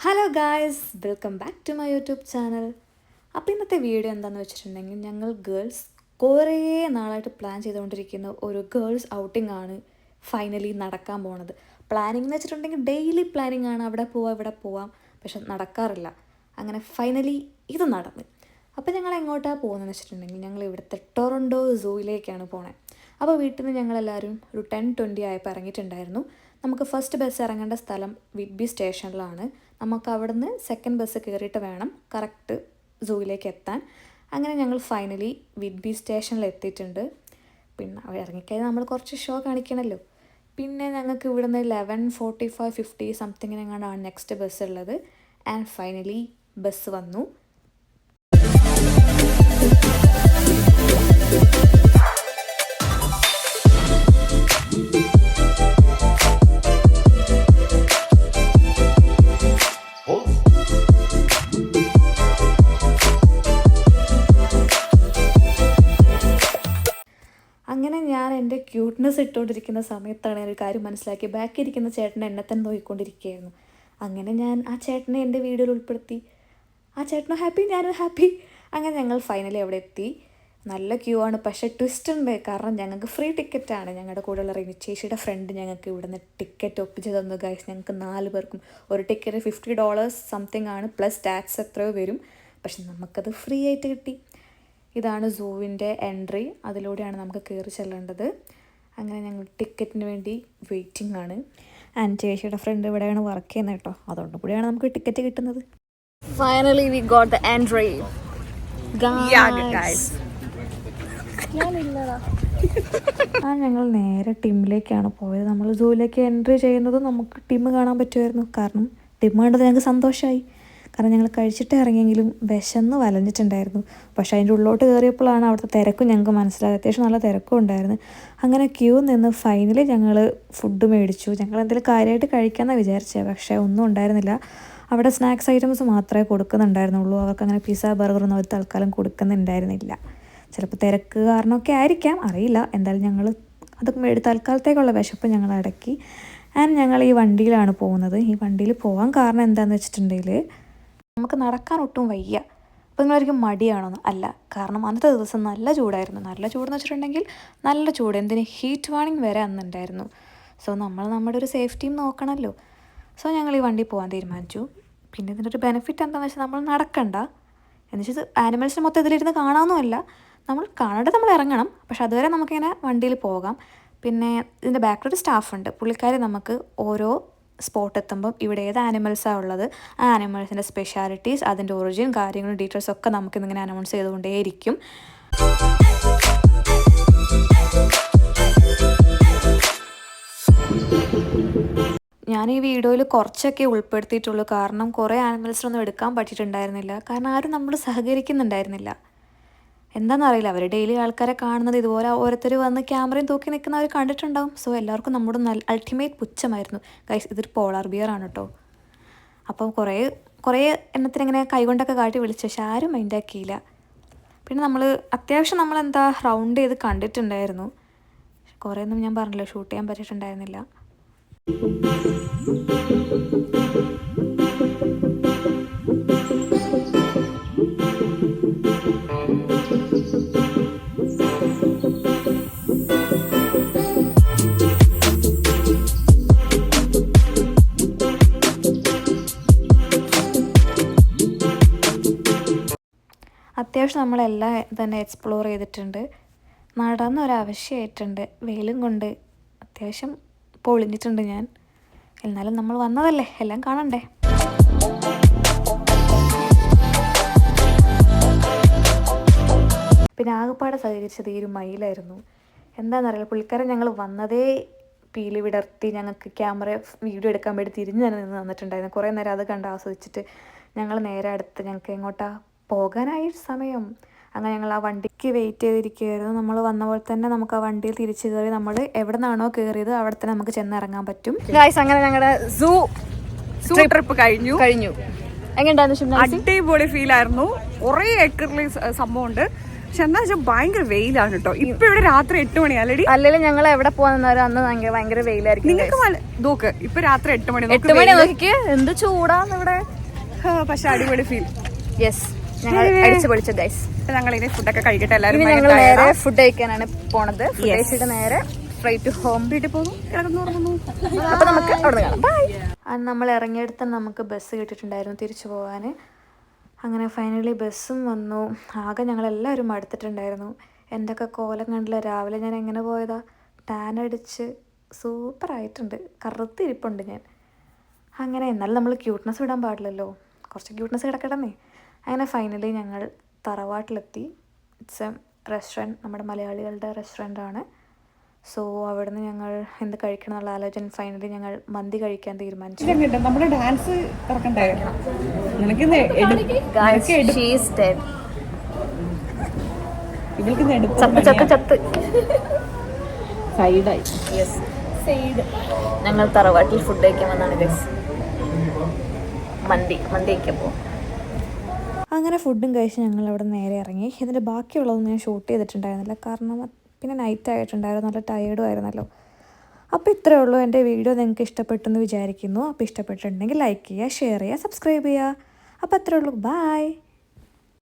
Hello guys, welcome back to my YouTube channel. അപ്പോൾ ഇന്നത്തെ video എന്താണെന്ന് വെച്ചിട്ടുണ്ടെങ്കിൽ ഞങ്ങൾ ഗേൾസ് കുറേ നാളായിട്ട് പ്ലാൻ ചെയ്തുകൊണ്ടിരിക്കുന്ന ഒരു ഗേൾസ് ഔട്ടിംഗ് ആണ് ഫൈനലി നടക്കാൻ പോണത്. പ്ലാനിങ് എന്ന് വെച്ചിട്ടുണ്ടെങ്കിൽ ഡെയിലി പ്ലാനിങ് ആണ്, അവിടെ പോവാം ഇവിടെ പോവാം, പക്ഷെ നടക്കാറില്ല. അങ്ങനെ ഫൈനലി ഇത് നടന്ന്. അപ്പോൾ ഞങ്ങൾ എങ്ങോട്ടാണ് പോകുന്നതെന്ന് വെച്ചിട്ടുണ്ടെങ്കിൽ ഞങ്ങൾ ഇവിടുത്തെ ടൊറൻഡോ സൂയിലേക്കാണ് പോണത്. അപ്പോൾ വീട്ടിൽ നിന്ന് ഞങ്ങളെല്ലാവരും ഒരു 10:20 ആയപ്പോൾ ഇറങ്ങിയിട്ടുണ്ടായിരുന്നു. നമുക്ക് ഫസ്റ്റ് ബസ് ഇറങ്ങേണ്ട സ്ഥലം വിറ്റ്ബി സ്റ്റേഷനിലാണ്. നമുക്ക് അവിടുന്ന് സെക്കൻഡ് ബസ് കയറിയിട്ട് വേണം കറക്റ്റ് സൂയിലേക്ക് എത്താൻ. അങ്ങനെ ഞങ്ങൾ ഫൈനലി വിറ്റ്ബി സ്റ്റേഷനിൽ എത്തിയിട്ടുണ്ട്. പിന്നെ അവിടെ ഇറങ്ങിക്കഴിഞ്ഞാൽ നമ്മൾ കുറച്ച് ഷോ കാണിക്കണമല്ലോ. പിന്നെ ഞങ്ങൾക്ക് ഇവിടുന്ന് 11:45 50 സംതിങ്ങിനെങ്ങാണ്ടാണ് നെക്സ്റ്റ് ബസ് ഉള്ളത്. ആൻഡ് ഫൈനലി ബസ് വന്നു. അങ്ങനെ ഞാൻ എൻ്റെ ക്യൂട്ട്നെസ് ഇട്ടുകൊണ്ടിരിക്കുന്ന സമയത്താണ് ഒരു കാര്യം മനസ്സിലാക്കി. ബാക്കി ഇരിക്കുന്ന ചേട്ടൻ എന്നെ തന്നെ നോക്കിക്കൊണ്ടിരിക്കുകയായിരുന്നു. അങ്ങനെ ഞാൻ ആ ചേട്ടനെ എൻ്റെ വീഡിയോയിൽ ഉൾപ്പെടുത്തി. ആ ചേട്ടനും ഹാപ്പി, ഞാനും ഹാപ്പി. അങ്ങനെ ഞങ്ങൾ ഫൈനലി അവിടെ എത്തി. നല്ല ക്യൂ ആണ്, പക്ഷേ ട്വിസ്റ്റ് ഉണ്ട്. കാരണം ഞങ്ങൾക്ക് ഫ്രീ ടിക്കറ്റാണ്. ഞങ്ങളുടെ കൂടെയുള്ള റിനി ചേച്ചിയുടെ ഫ്രണ്ട് ഞങ്ങൾക്ക് ഇവിടുന്ന് ടിക്കറ്റ് ഒപ്പിച്ച് തന്നു ഗൈസ്. ഞങ്ങൾക്ക് 4 പേർക്കും ഒരു ടിക്കറ്റ് $50 സംതിങ് ആണ്, പ്ലസ് ടാക്സ് എത്രയോ വരും. പക്ഷെ നമുക്കത് ഫ്രീ ആയിട്ട് കിട്ടി. ഇതാണ് സൂവിൻ്റെ എൻട്രി, അതിലൂടെയാണ് നമുക്ക് കയറി ചെല്ലേണ്ടത്. അങ്ങനെ ഞങ്ങൾ ടിക്കറ്റിന് വേണ്ടി വെയിറ്റിംഗ് ആണ്. ആൻഡ് ചേച്ചിയുടെ ഫ്രണ്ട് ഇവിടെയാണ് വർക്ക് ചെയ്യുന്നത് കേട്ടോ, അതുകൊണ്ട് കൂടിയാണ് നമുക്ക് ടിക്കറ്റ് കിട്ടുന്നത്. Finally we got the entry guys. ഞങ്ങൾ നേരെ ടിമ്മിലേക്കാണ് പോയത്. നമ്മൾ സൂവിലേക്ക് എൻട്രി ചെയ്യുന്നത് നമുക്ക് ടിം കാണാൻ പറ്റുമായിരുന്നു. കാരണം ടിം കണ്ടത് ഞങ്ങൾക്ക് സന്തോഷമായി. കാരണം ഞങ്ങൾ കഴിച്ചിട്ട് ഇറങ്ങിയെങ്കിലും വിശന്ന് വലഞ്ഞിട്ടുണ്ടായിരുന്നു. പക്ഷേ അതിൻ്റെ ഉള്ളോട്ട് കയറിയപ്പോഴാണ് അവിടുത്തെ തിരക്കും ഞങ്ങൾക്ക് മനസ്സിലായത്. അത്യാവശ്യം നല്ല തിരക്കും ഉണ്ടായിരുന്നു. അങ്ങനെ ക്യൂ നിന്ന് ഫൈനലി ഞങ്ങൾ ഫുഡ് മേടിച്ചു. ഞങ്ങൾ എന്തെങ്കിലും കാര്യമായിട്ട് കഴിക്കാമെന്നാണ് വിചാരിച്ചത്, പക്ഷേ ഒന്നും ഉണ്ടായിരുന്നില്ല. അവിടെ സ്നാക്സ് ഐറ്റംസ് മാത്രമേ കൊടുക്കുന്നുണ്ടായിരുന്നുള്ളൂ. അവർക്ക് അങ്ങനെ പിസ്സ ബർഗറൊന്നും അവർ തൽക്കാലം കൊടുക്കുന്നുണ്ടായിരുന്നില്ല. ചിലപ്പോൾ തിരക്ക് കാരണമൊക്കെ ആയിരിക്കാം, അറിയില്ല. എന്തായാലും ഞങ്ങൾ അതൊക്കെ തൽക്കാലത്തേക്കുള്ള വിശപ്പ് ഞങ്ങൾ അടക്കി. ആൻഡ് ഞങ്ങൾ ഈ വണ്ടിയിലാണ് പോകുന്നത്. ഈ വണ്ടിയിൽ പോകാൻ കാരണം എന്താണെന്ന് വെച്ചിട്ടുണ്ടെങ്കിൽ നമുക്ക് നടക്കാൻ ഒട്ടും വയ്യ. അപ്പോൾ നിങ്ങളായിരിക്കും മടിയാണോന്ന്? അല്ല, കാരണം അന്നത്തെ ദിവസം നല്ല ചൂടായിരുന്നു. നല്ല ചൂടെന്ന് വെച്ചിട്ടുണ്ടെങ്കിൽ നല്ല ചൂട്, എന്തിന് ഹീറ്റ് വാർണിംഗ് വരെ അന്നുണ്ടായിരുന്നു. സോ നമ്മൾ നമ്മുടെ ഒരു സേഫ്റ്റിയും നോക്കണമല്ലോ. സോ ഞങ്ങൾ ഈ വണ്ടി പോകാൻ തീരുമാനിച്ചു. പിന്നെ ഇതിൻ്റെ ഒരു ബെനിഫിറ്റ് എന്താണെന്ന് വെച്ചാൽ നമ്മൾ നടക്കണ്ട. എന്ന് വെച്ചാൽ ആനിമൽസിന് മൊത്തം ഇതിലിരുന്ന് കാണാമെന്നുമല്ല, നമ്മൾ കാണേണ്ടത് നമ്മൾ ഇറങ്ങണം. പക്ഷെ അതുവരെ നമുക്കിങ്ങനെ വണ്ടിയിൽ പോകാം. പിന്നെ ഇതിൻ്റെ ബാക്കിലൊരു സ്റ്റാഫുണ്ട്. പുള്ളിക്കാരി നമുക്ക് ഓരോ സ്പോട്ട് എത്തുമ്പം ഇവിടെ ഏത് ആനിമൽസാണ് ഉള്ളത്, ആ ആനിമൽസിൻ്റെ സ്പെഷ്യാലിറ്റീസ്, അതിൻ്റെ ഒറിജിൻ, കാര്യങ്ങളും ഡീറ്റെയിൽസ് ഒക്കെ നമുക്കിന്നിങ്ങനെ അനൗൺസ് ചെയ്തുകൊണ്ടേയിരിക്കും. ഞാൻ ഈ വീഡിയോയിൽ കുറച്ചൊക്കെ ഉൾപ്പെടുത്തിയിട്ടുള്ളൂ. കാരണം കുറേ ആനിമൽസിനൊന്നും എടുക്കാൻ പറ്റിയിട്ടുണ്ടായിരുന്നില്ല. കാരണം ആരും നമ്മൾ സഹകരിക്കുന്നുണ്ടായിരുന്നില്ല. എന്താണെന്നറിയില്ല, അവർ ഡെയിലി ആൾക്കാരെ കാണുന്നത് ഇതുപോലെ ഓരോരുത്തർ വന്ന് ക്യാമറയും തൂക്കി നിൽക്കുന്നവർ കണ്ടിട്ടുണ്ടാവും. സോ എല്ലാവർക്കും നമ്മുടെ അൾട്ടിമേറ്റ് പുച്ഛമായിരുന്നു. ഗൈസ്, ഇതൊരു പോളാർ ബിയർ ആണ് കേട്ടോ. അപ്പം കുറേ എണ്ണത്തിനിങ്ങനെ കൈകൊണ്ടൊക്കെ കാട്ടി വിളിച്ചു, പക്ഷെ ആരും മൈൻഡാക്കിയില്ല. പിന്നെ അത്യാവശ്യം നമ്മളെന്താ റൗണ്ട് ചെയ്ത് കണ്ടിട്ടുണ്ടായിരുന്നു. കുറേയൊന്നും ഞാൻ പറഞ്ഞില്ല, ഷൂട്ട് ചെയ്യാൻ പറ്റിയിട്ടുണ്ടായിരുന്നില്ല. അത്യാവശ്യം നമ്മളെല്ലാം തന്നെ എക്സ്പ്ലോർ ചെയ്തിട്ടുണ്ട്. നടന്നൊരാവശ്യമായിട്ടുണ്ട്. വെയിലും കൊണ്ട് അത്യാവശ്യം പൊളിഞ്ഞിട്ടുണ്ട് ഞാൻ. എന്നാലും നമ്മൾ വന്നതല്ലേ, എല്ലാം കാണണ്ടേ. പിന്നെ ആകെപ്പാടെ സഹകരിച്ചത് ഈ ഒരു മയിലായിരുന്നു. എന്താണെന്നറിയില്ല, പുള്ളിക്കാരൻ ഞങ്ങൾ വന്നതേ പീലി വിടർത്തി ഞങ്ങൾക്ക് ക്യാമറ വീഡിയോ എടുക്കാൻ വേണ്ടി തിരിഞ്ഞ് തന്നെ നിന്ന് തന്നിട്ടുണ്ടായിരുന്നു. കുറേ നേരം അത് കണ്ട് ആസ്വദിച്ചിട്ട് ഞങ്ങൾ നേരെ അടുത്ത് ഞങ്ങൾക്ക് എങ്ങോട്ടാണ് പോകാനായി സമയം. അങ്ങനെ ഞങ്ങൾ ആ വണ്ടിക്ക് വെയിറ്റ് ചെയ്തിരിക്കുകയായിരുന്നു. നമ്മൾ വന്ന പോലെ തന്നെ നമുക്ക് ആ വണ്ടിയിൽ തിരിച്ചു കയറി നമ്മൾ എവിടെ നിന്നാണോ കയറിയത് അവിടെ തന്നെ നമുക്ക് ചെന്നിറങ്ങാൻ പറ്റും. ഗൈസ്, അങ്ങനെ ഞങ്ങളുടെ സൂ ട്രിപ്പ് കഴിഞ്ഞു. എങ്ങനെയുണ്ടായിരുന്നു? അടിപൊളി ഫീൽ ആയിരുന്നു. കുറേ ഏക്കറിൽ സംഭവമുണ്ട്. പക്ഷെ എന്താ വെച്ചാൽ ഭയങ്കര വെയിലാണ് കേട്ടോ. ഇപ്പൊ ഇവിടെ രാത്രി 8 മണി അല്ലടി. അല്ലെങ്കിൽ ഞങ്ങൾ എവിടെ പോകുന്നവരും അന്ന് ഭയങ്കര വെയിലായിരിക്കും. നിങ്ങൾക്ക് നോക്ക് ഇപ്പൊ രാത്രി 8 മണി 8 മണി നോക്കിക്ക് എന്ത് ചൂടാന്ന് ഇവിടെ. പക്ഷെ അടിപൊളി ഫീൽ. യെസ്, ഞങ്ങൾ അടിച്ചു പൊളിച്ചു ഗൈസ്. ഞങ്ങൾ ഇനി ഫുഡൊക്കെ കഴിക്കട്ടെ എല്ലാവരും. ഞങ്ങൾ നേരെ ഫുഡ് കഴിക്കാനാണ് പോണത്. ഫുഡ് കഴിച്ചിട്ട് നേരെ ഫ്ലൈറ്റ് ടു ഹോം. വീട്ടിൽ പോകുന്നു, കിടന്നു. അപ്പൊ നമുക്ക് അവിടെ കാണാം. ബൈ. നമ്മൾ ഇറങ്ങിയെടുത്ത് നമുക്ക് ബസ് കിട്ടിയിട്ടുണ്ടായിരുന്നു തിരിച്ചു പോകാൻ. അങ്ങനെ ഫൈനലി ബസ്സും വന്നു. ആകെ ഞങ്ങളെല്ലാവരും മടുത്തിട്ടുണ്ടായിരുന്നു. എന്തൊക്കെ കോലം കണ്ടില്ല. രാവിലെ ഞാൻ എങ്ങനെ പോയതാ, ടാൻ അടിച്ച് സൂപ്പറായിട്ടുണ്ട്, കറുത്തിരിപ്പുണ്ട് ഞാൻ. അങ്ങനെ എന്നാലും നമ്മൾ ക്യൂട്ട്നെസ് വിടാൻ പാടില്ലല്ലോ, കുറച്ച് ക്യൂട്ട്നെസ് കിടക്കട്ടെന്നേ. അങ്ങനെ ഫൈനലി ഞങ്ങൾ തറവാട്ടിലെത്തി. ഇറ്റ്സ് എ റെസ്റ്റോറൻറ്റ്, നമ്മുടെ മലയാളികളുടെ റെസ്റ്റോറൻ്റാണ്. സോ അവിടെ നിന്ന് ഞങ്ങൾ എന്ത് കഴിക്കണം എന്നുള്ള ആലോചന ഫൈനലി ഞങ്ങൾ മന്തി കഴിക്കാൻ തീരുമാനിച്ചു. നമ്മുടെ ഡാൻസ് ഇറക്കണ്ടായിരുന്നു. ഞങ്ങൾ തറവാട്ടിൽ ഫുഡ് കഴിക്കാൻ വന്നാണ് ഗൈസ്. മന്തി കഴിക്കാൻ പോകും. അങ്ങനെ ഫുഡും കഴിച്ച് ഞങ്ങൾ അവിടെ നേരെ ഇറങ്ങി. ഇതിൻ്റെ ബാക്കിയുള്ളതൊന്നും ഞാൻ ഷൂട്ട് ചെയ്തിട്ടുണ്ടായിരുന്നില്ല, കാരണം പിന്നെ നൈറ്റ് ആയിട്ടുണ്ടായിരുന്നു, നല്ല ടയേർഡും ആയിരുന്നല്ലോ. അപ്പോൾ ഇത്രയേ ഉള്ളൂ. എൻ്റെ വീഡിയോ നിങ്ങൾക്ക് ഇഷ്ടപ്പെട്ടെന്ന് വിചാരിക്കുന്നു. അപ്പോൾ ഇഷ്ടപ്പെട്ടിട്ടുണ്ടെങ്കിൽ ലൈക്ക് ചെയ്യുക, ഷെയർ ചെയ്യുക, സബ്സ്ക്രൈബ് ചെയ്യുക. അപ്പോൾ അത്രയേ ഉള്ളൂ. ബൈ.